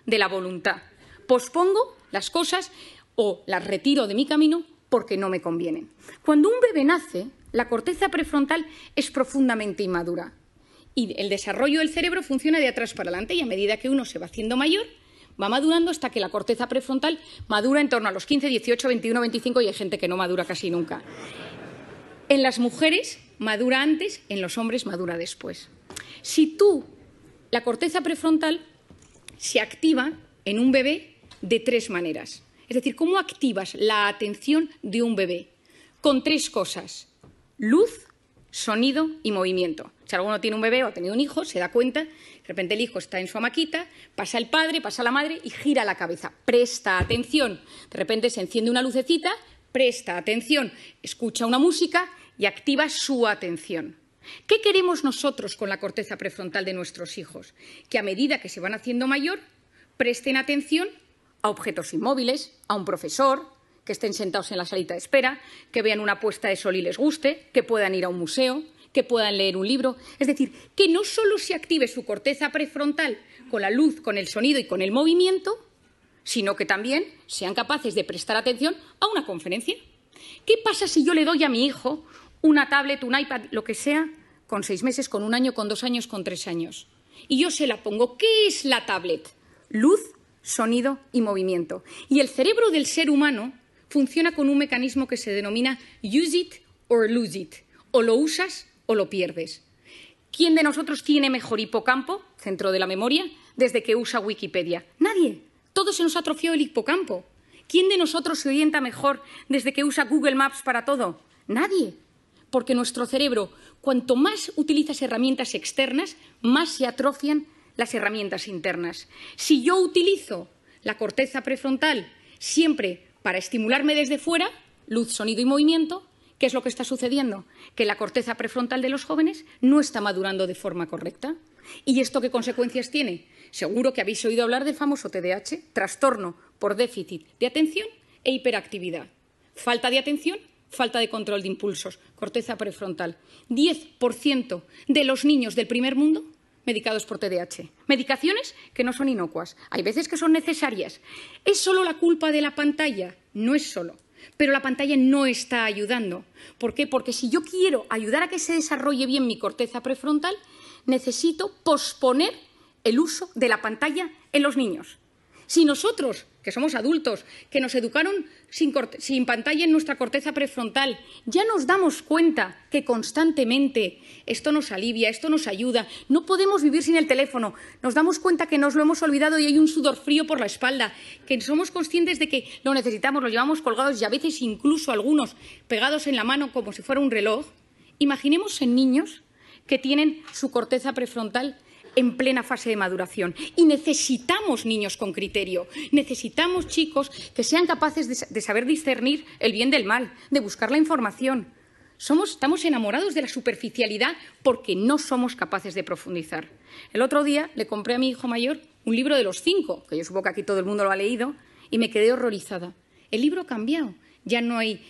de la voluntad. Pospongo las cosas o las retiro de mi camino porque no me convienen. Cuando un bebé nace, la corteza prefrontal es profundamente inmadura y el desarrollo del cerebro funciona de atrás para adelante, y a medida que uno se va haciendo mayor, va madurando hasta que la corteza prefrontal madura en torno a los 15, 18, 21, 25, y hay gente que no madura casi nunca. En las mujeres madura antes, en los hombres madura después. Si la corteza prefrontal se activa en un bebé de 3 maneras. Es decir, ¿cómo activas la atención de un bebé? Con 3 cosas: luz, sonido y movimiento. Si alguno tiene un bebé o ha tenido un hijo, se da cuenta, de repente el hijo está en su hamaquita, pasa el padre, pasa la madre y gira la cabeza. Presta atención. De repente se enciende una lucecita, presta atención, escucha una música y activa su atención. ¿Qué queremos nosotros con la corteza prefrontal de nuestros hijos? Que a medida que se van haciendo mayor, presten atención a objetos inmóviles, a un profesor, que estén sentados en la salita de espera, que vean una puesta de sol y les guste, que puedan ir a un museo, que puedan leer un libro. Es decir, que no solo se active su corteza prefrontal con la luz, con el sonido y con el movimiento, sino que también sean capaces de prestar atención a una conferencia. ¿Qué pasa si yo le doy a mi hijo una tablet, un iPad, lo que sea, con 6 meses, con 1 año, con 2 años, con 3 años? Y yo se la pongo. ¿Qué es la tablet? Luz, sonido y movimiento. Y el cerebro del ser humano funciona con un mecanismo que se denomina use it or lose it. O lo usas o lo pierdes. ¿Quién de nosotros tiene mejor hipocampo, centro de la memoria, desde que usa Wikipedia? Nadie. Todos se nos atrofió el hipocampo. ¿Quién de nosotros se orienta mejor desde que usa Google Maps para todo? Nadie. Porque nuestro cerebro, cuanto más utilizas herramientas externas, más se atrofian las herramientas internas. Si yo utilizo la corteza prefrontal siempre para estimularme desde fuera, luz, sonido y movimiento, ¿qué es lo que está sucediendo? Que la corteza prefrontal de los jóvenes no está madurando de forma correcta. ¿Y esto qué consecuencias tiene? Seguro que habéis oído hablar del famoso TDAH, trastorno por déficit de atención e hiperactividad. Falta de atención, falta de control de impulsos, corteza prefrontal. 10% de los niños del primer mundo medicados por TDAH. Medicaciones que no son inocuas. Hay veces que son necesarias. ¿Es solo la culpa de la pantalla? No es solo. Pero la pantalla no está ayudando. ¿Por qué? Porque si yo quiero ayudar a que se desarrolle bien mi corteza prefrontal, necesito posponer el uso de la pantalla en los niños. Si nosotros, que somos adultos, que nos educaron sin pantalla en nuestra corteza prefrontal, ya nos damos cuenta que constantemente esto nos alivia, esto nos ayuda, no podemos vivir sin el teléfono, nos damos cuenta que nos lo hemos olvidado y hay un sudor frío por la espalda, que somos conscientes de que lo necesitamos, lo llevamos colgados y a veces incluso algunos pegados en la mano como si fuera un reloj. Imaginemos en niños que tienen su corteza prefrontal en plena fase de maduración. Y necesitamos niños con criterio, necesitamos chicos que sean capaces de saber discernir el bien del mal, de buscar la información. Estamos enamorados de la superficialidad porque no somos capaces de profundizar. El otro día le compré a mi hijo mayor un libro de los 5, que yo supongo que aquí todo el mundo lo ha leído, y me quedé horrorizada. El libro ha cambiado, ya no hay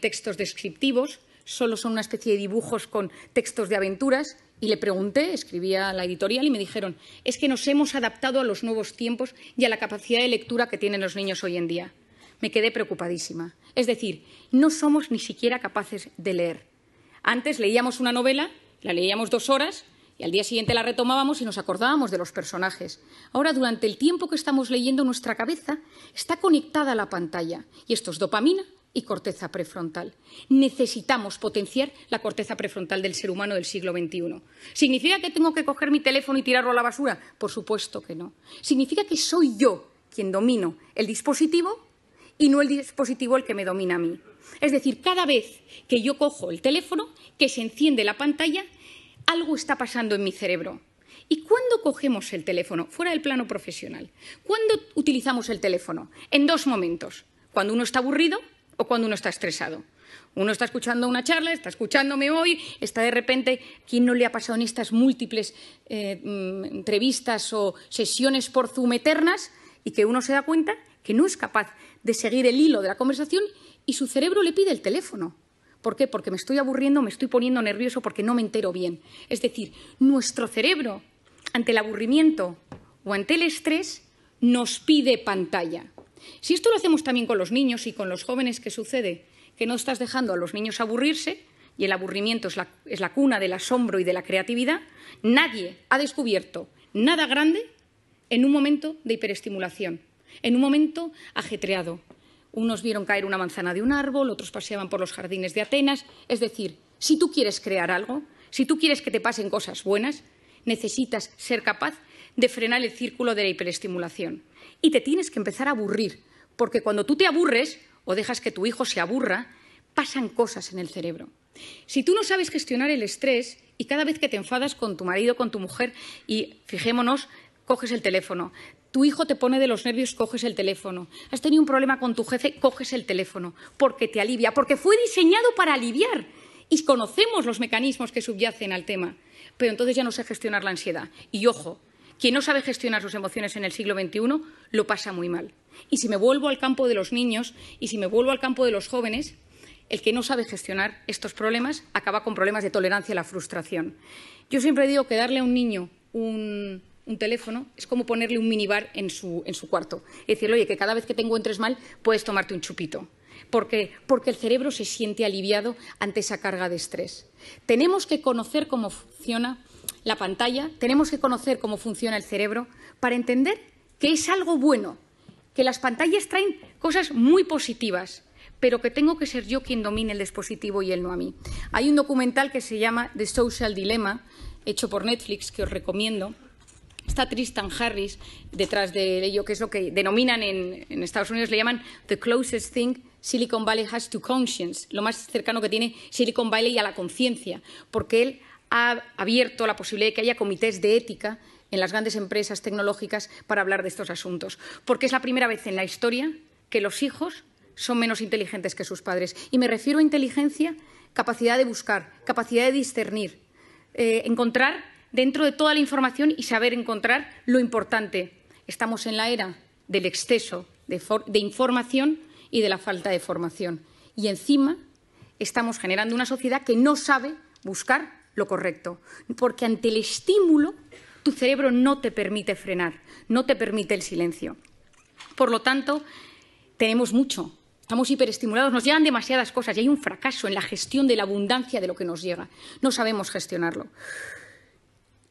textos descriptivos, solo son una especie de dibujos con textos de aventuras. Y le pregunté, escribía a la editorial y me dijeron, es que nos hemos adaptado a los nuevos tiempos y a la capacidad de lectura que tienen los niños hoy en día. Me quedé preocupadísima. Es decir, no somos ni siquiera capaces de leer. Antes leíamos una novela, la leíamos 2 horas y al día siguiente la retomábamos y nos acordábamos de los personajes. Ahora, durante el tiempo que estamos leyendo, nuestra cabeza está conectada a la pantalla y esto es dopamina y corteza prefrontal. Necesitamos potenciar la corteza prefrontal del ser humano del siglo XXI. ¿Significa que tengo que coger mi teléfono y tirarlo a la basura? Por supuesto que no. Significa que soy yo quien domino el dispositivo y no el dispositivo el que me domina a mí. Es decir, cada vez que yo cojo el teléfono, que se enciende la pantalla, algo está pasando en mi cerebro. ¿Y cuándo cogemos el teléfono? Fuera del plano profesional. ¿Cuándo utilizamos el teléfono? En 2 momentos. Cuando uno está aburrido o cuando uno está estresado. Uno está escuchando una charla, está escuchándome hoy, está de repente, ¿quién no le ha pasado en estas múltiples entrevistas o sesiones por Zoom eternas? Y que uno se da cuenta que no es capaz de seguir el hilo de la conversación y su cerebro le pide el teléfono. ¿Por qué? Porque me estoy aburriendo, me estoy poniendo nervioso porque no me entero bien. Es decir, nuestro cerebro, ante el aburrimiento o ante el estrés, nos pide pantalla. Si esto lo hacemos también con los niños y con los jóvenes, ¿qué sucede? Que no estás dejando a los niños aburrirse, y el aburrimiento es la cuna del asombro y de la creatividad. Nadie ha descubierto nada grande en un momento de hiperestimulación, en un momento ajetreado. Unos vieron caer una manzana de un árbol, otros paseaban por los jardines de Atenas. Es decir, si tú quieres crear algo, si tú quieres que te pasen cosas buenas, necesitas ser capaz de frenar el círculo de la hiperestimulación. Y te tienes que empezar a aburrir, porque cuando tú te aburres o dejas que tu hijo se aburra, pasan cosas en el cerebro. Si tú no sabes gestionar el estrés y cada vez que te enfadas con tu marido, con tu mujer, y fijémonos, coges el teléfono, tu hijo te pone de los nervios, coges el teléfono, has tenido un problema con tu jefe, coges el teléfono, porque te alivia, porque fue diseñado para aliviar y conocemos los mecanismos que subyacen al tema, pero entonces ya no sé gestionar la ansiedad. Y ojo, quien no sabe gestionar sus emociones en el siglo XXI lo pasa muy mal. Y si me vuelvo al campo de los niños y si me vuelvo al campo de los jóvenes, el que no sabe gestionar estos problemas acaba con problemas de tolerancia a la frustración. Yo siempre digo que darle a un niño un teléfono es como ponerle un minibar en su cuarto. Es decirle, oye, que cada vez que te encuentres mal puedes tomarte un chupito. Porque el cerebro se siente aliviado ante esa carga de estrés. Tenemos que conocer cómo funciona la pantalla, tenemos que conocer cómo funciona el cerebro para entender que es algo bueno, que las pantallas traen cosas muy positivas, pero que tengo que ser yo quien domine el dispositivo y él no a mí. Hay un documental que se llama The Social Dilemma, hecho por Netflix, que os recomiendo. Está Tristan Harris detrás de ello, que es lo que denominan en Estados Unidos, le llaman the closest thing Silicon Valley has to conscience, lo más cercano que tiene Silicon Valley a la conciencia, porque él ha abierto la posibilidad de que haya comités de ética en las grandes empresas tecnológicas para hablar de estos asuntos, porque es la primera vez en la historia que los hijos son menos inteligentes que sus padres. Y me refiero a inteligencia, capacidad de buscar, capacidad de discernir, encontrar dentro de toda la información y saber encontrar lo importante. Estamos en la era del exceso de información y de la falta de formación. Y encima estamos generando una sociedad que no sabe buscar lo correcto, porque ante el estímulo tu cerebro no te permite frenar, no te permite el silencio. Por lo tanto, tenemos mucho. Estamos hiperestimulados, nos llegan demasiadas cosas y hay un fracaso en la gestión de la abundancia de lo que nos llega. No sabemos gestionarlo.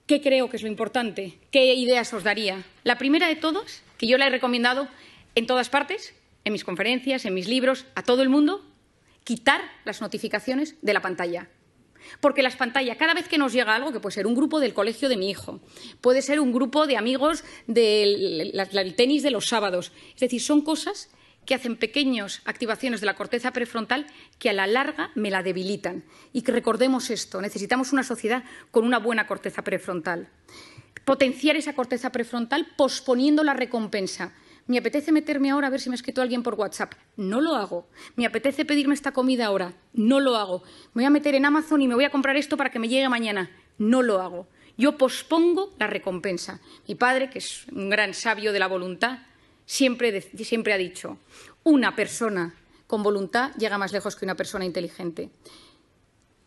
¿Qué creo que es lo importante? ¿Qué ideas os daría? La primera de todas, que yo la he recomendado en todas partes, en mis conferencias, en mis libros, a todo el mundo, quitar las notificaciones de la pantalla. Porque las pantallas, cada vez que nos llega algo, que puede ser un grupo del colegio de mi hijo, puede ser un grupo de amigos del tenis de los sábados, es decir, son cosas que hacen pequeñas activaciones de la corteza prefrontal que a la larga me la debilitan. Y que recordemos esto, necesitamos una sociedad con una buena corteza prefrontal. Potenciar esa corteza prefrontal posponiendo la recompensa. Me apetece meterme ahora a ver si me ha escrito alguien por WhatsApp. No lo hago. Me apetece pedirme esta comida ahora. No lo hago. Me voy a meter en Amazon y me voy a comprar esto para que me llegue mañana. No lo hago. Yo pospongo la recompensa. Mi padre, que es un gran sabio de la voluntad, siempre ha dicho, una persona con voluntad llega más lejos que una persona inteligente.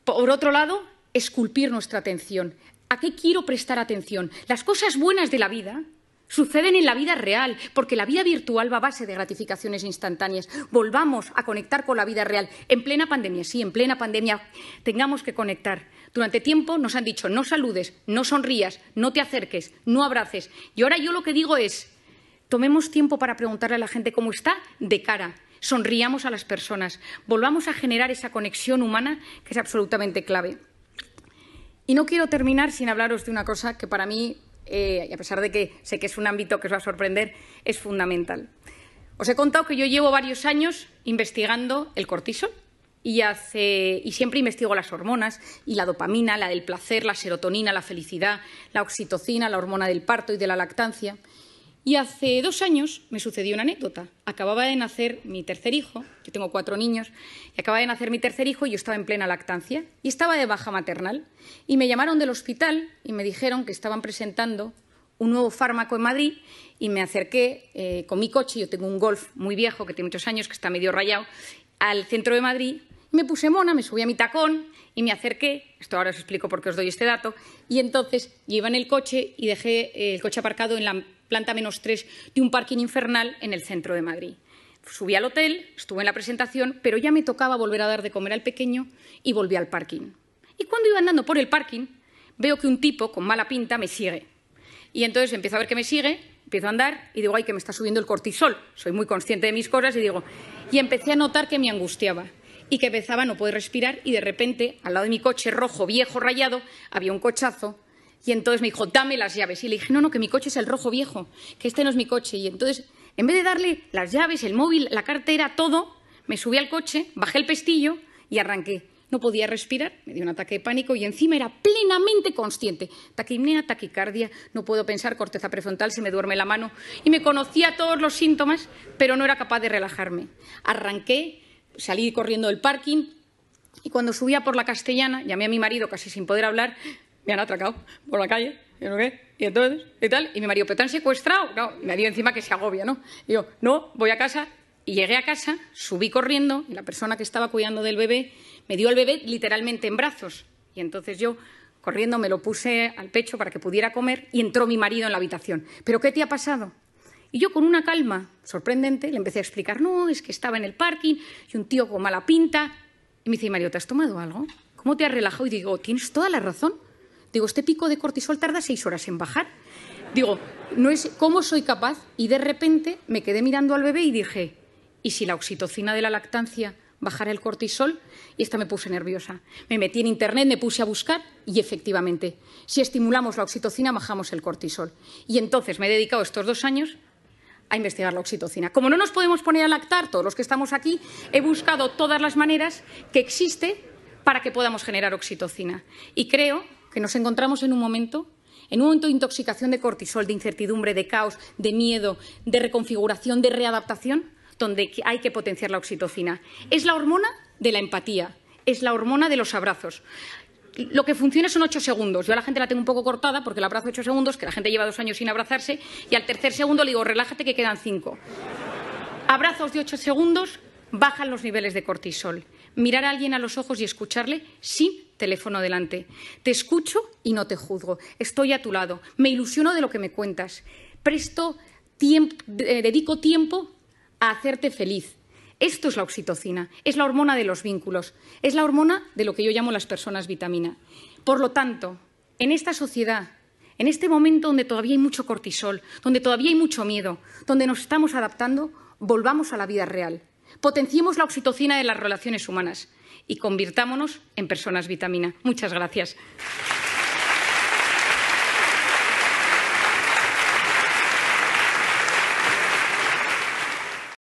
Por otro lado, esculpir nuestra atención. ¿A qué quiero prestar atención? Las cosas buenas de la vida suceden en la vida real, porque la vida virtual va a base de gratificaciones instantáneas. Volvamos a conectar con la vida real. En plena pandemia, sí, en plena pandemia tengamos que conectar. Durante tiempo nos han dicho, no saludes, no sonrías, no te acerques, no abraces. Y ahora yo lo que digo es, tomemos tiempo para preguntarle a la gente cómo está de cara. Sonriamos a las personas. Volvamos a generar esa conexión humana que es absolutamente clave. Y no quiero terminar sin hablaros de una cosa que para mí, y a pesar de que sé que es un ámbito que os va a sorprender, es fundamental. Os he contado que yo llevo varios años investigando el cortisol y siempre investigo las hormonas y la dopamina, la del placer, la serotonina, la felicidad, la oxitocina, la hormona del parto y de la lactancia. Y hace 2 años me sucedió una anécdota. Acababa de nacer mi tercer hijo, yo tengo 4 niños, y acababa de nacer mi tercer hijo y yo estaba en plena lactancia y estaba de baja maternal. Y me llamaron del hospital y me dijeron que estaban presentando un nuevo fármaco en Madrid y me acerqué con mi coche, yo tengo un Golf muy viejo que tiene muchos años, que está medio rayado, al centro de Madrid Me puse mona, me subí a mi tacón y me acerqué, esto ahora os explico por qué os doy este dato, y entonces yo iba en el coche y dejé el coche aparcado en la planta -3 de un parking infernal en el centro de Madrid. Subí al hotel, estuve en la presentación, pero ya me tocaba volver a dar de comer al pequeño y volví al parking. Y cuando iba andando por el parking, veo que un tipo con mala pinta me sigue. Y entonces empiezo a ver que me sigue, empiezo a andar y digo, ay, que me está subiendo el cortisol. Soy muy consciente de mis cosas y empecé a notar que me angustiaba y que empezaba a no poder respirar y de repente, al lado de mi coche rojo, viejo, rayado, había un cochazo y entonces me dijo, dame las llaves. Y le dije, no, que mi coche es el rojo viejo, que este no es mi coche. Y entonces, en vez de darle las llaves, el móvil, la cartera, todo, me subí al coche, bajé el pestillo y arranqué. No podía respirar, me dio un ataque de pánico y encima era plenamente consciente. Taquipnea, taquicardia, no puedo pensar, corteza prefrontal, se me duerme la mano. Y me conocía todos los síntomas, pero no era capaz de relajarme. Arranqué, salí corriendo del parking y cuando subía por la Castellana, llamé a mi marido casi sin poder hablar, me han atracado por la calle, y no qué, y entonces, y tal, y mi marido, ¿pero te han secuestrado? No, me dio encima que se agobia, ¿no? Y yo, no, voy a casa, y llegué a casa, subí corriendo, y la persona que estaba cuidando del bebé me dio al bebé literalmente en brazos, y entonces yo, corriendo, me lo puse al pecho para que pudiera comer, y entró mi marido en la habitación. ¿Pero qué te ha pasado? Y yo, con una calma sorprendente, le empecé a explicar, no, es que estaba en el parking, y un tío con mala pinta, y me dice, Mario, ¿te has tomado algo? ¿Cómo te has relajado? Y digo, tienes toda la razón. Digo, este pico de cortisol tarda 6 horas en bajar. Digo, no es cómo soy capaz. Y de repente me quedé mirando al bebé y dije, ¿y si la oxitocina de la lactancia bajara el cortisol? Y esta me puse nerviosa. Me metí en internet, me puse a buscar y efectivamente, si estimulamos la oxitocina, bajamos el cortisol. Y entonces me he dedicado estos 2 años a investigar la oxitocina. Como no nos podemos poner a lactar todos los que estamos aquí, he buscado todas las maneras que existe para que podamos generar oxitocina. Y creo que nos encontramos en un momento de intoxicación de cortisol, de incertidumbre, de caos, de miedo, de reconfiguración, de readaptación, donde hay que potenciar la oxitocina. Es la hormona de la empatía, es la hormona de los abrazos. Lo que funciona son 8 segundos. Yo a la gente la tengo un poco cortada porque la abrazo 8 segundos, que la gente lleva 2 años sin abrazarse, y al tercer segundo le digo, relájate que quedan 5. Abrazos de 8 segundos bajan los niveles de cortisol. Mirar a alguien a los ojos y escucharle sin teléfono delante. Te escucho y no te juzgo. Estoy a tu lado. Me ilusiono de lo que me cuentas. Dedico tiempo a hacerte feliz. Esto es la oxitocina. Es la hormona de los vínculos. Es la hormona de lo que yo llamo las personas vitamina. Por lo tanto, en esta sociedad, en este momento donde todavía hay mucho cortisol, donde todavía hay mucho miedo, donde nos estamos adaptando, volvamos a la vida real. Potenciemos la oxitocina de las relaciones humanas y convirtámonos en personas vitamina. Muchas gracias.